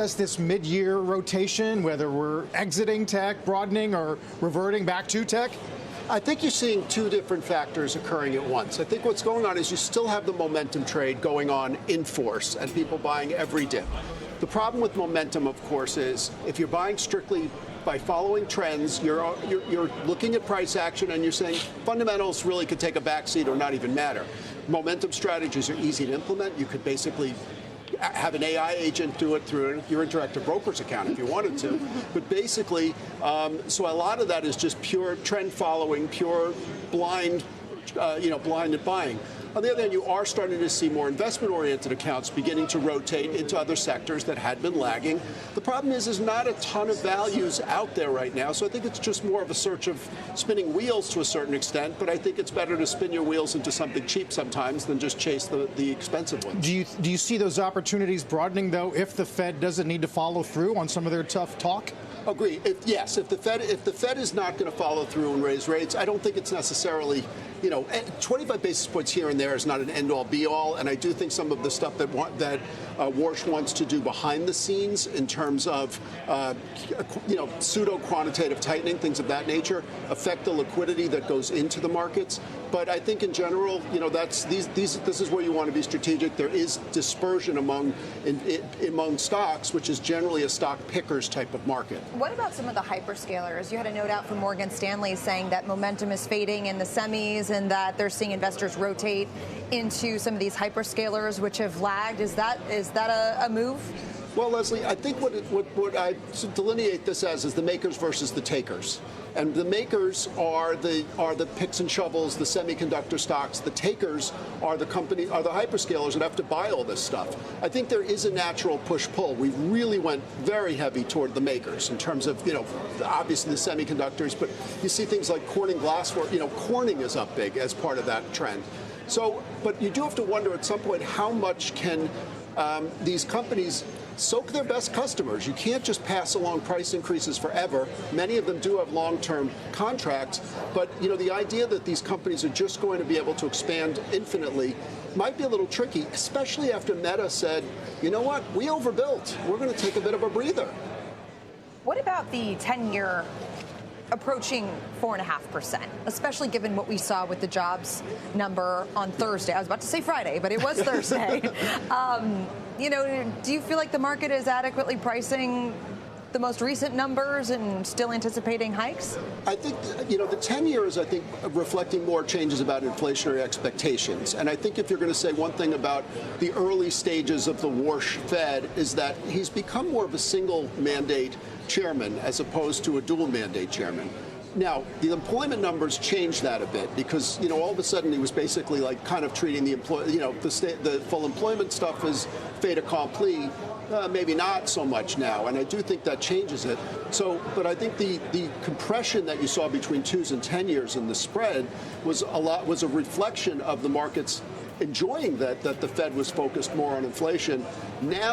As this mid-year rotation, whether we're exiting tech, broadening, or reverting back to tech? I think you're seeing two different factors occurring at once. I think what's going on is you still have the momentum trade going on in force and people buying every dip. The problem with momentum, of course, is if you're buying strictly by following trends, you're looking at price action and you're saying fundamentals really could take a backseat or not even matter. Momentum strategies are easy to implement. You could basically have an AI agent do it through your Interactive Brokers account if you wanted to. But basically, so a lot of that is just pure trend following, pure blind, blinded buying. On the other hand, you are starting to see more investment-oriented accounts beginning to rotate into other sectors that had been lagging. The problem is there's not a ton of values out there right now, so I think it's just more of a search of spinning wheels to a certain extent, but I think it's better to spin your wheels into something cheap sometimes than just chase the expensive ones. Do you see those opportunities broadening, though, if the Fed doesn't need to follow through on some of their tough talk? Agree. If the Fed is not going to follow through and raise rates, I don't think it's necessarily, 25 basis points here and there is not an end-all, be-all, and I do think some of the stuff that Warsh wants to do behind the scenes in terms of, pseudo-quantitative tightening, things of that nature, affect the liquidity that goes into the markets. But I think in general, this is where you want to be strategic. There is dispersion among stocks, which is generally a stock pickers type of market. What about some of the hyperscalers? You had a note out from Morgan Stanley saying that momentum is fading in the semis and that they're seeing investors rotate into some of these hyperscalers which have lagged. Is that a move? Well, Leslie, I think what I delineate this as is the makers versus the takers. And the makers are the picks and shovels, the semiconductor stocks. The takers are the hyperscalers that have to buy all this stuff. I think there is a natural push-pull. We really went very heavy toward the makers in terms of, obviously the semiconductors, but you see things like Corning glassware. Corning is up big as part of that trend. So, but you do have to wonder at some point how much can these companies soak their best customers. You can't just pass along price increases forever. Many of them do have long-term contracts, but the idea that these companies are just going to be able to expand infinitely might be a little tricky, especially after Meta said, you know what, we overbuilt. We're going to take a bit of a breather. What about the 10-year approaching 4.5%, especially given what we saw with the jobs number on Thursday? I was about to say Friday, but it was Thursday. Do you feel like the market is adequately pricing the most recent numbers and still anticipating hikes? I think, the 10-year is, reflecting more changes about inflationary expectations. And I think if you're going to say one thing about the early stages of the Warsh Fed is that he's become more of a single mandate chairman as opposed to a dual mandate chairman. Now, the employment numbers changed that a bit because, all of a sudden he was basically kind of treating the the full employment stuff as fait accompli. Maybe not so much now, and I do think that changes it. So, but I think the compression that you saw between 2s and 10 years in the spread was a reflection of the markets enjoying that the Fed was focused more on inflation. Now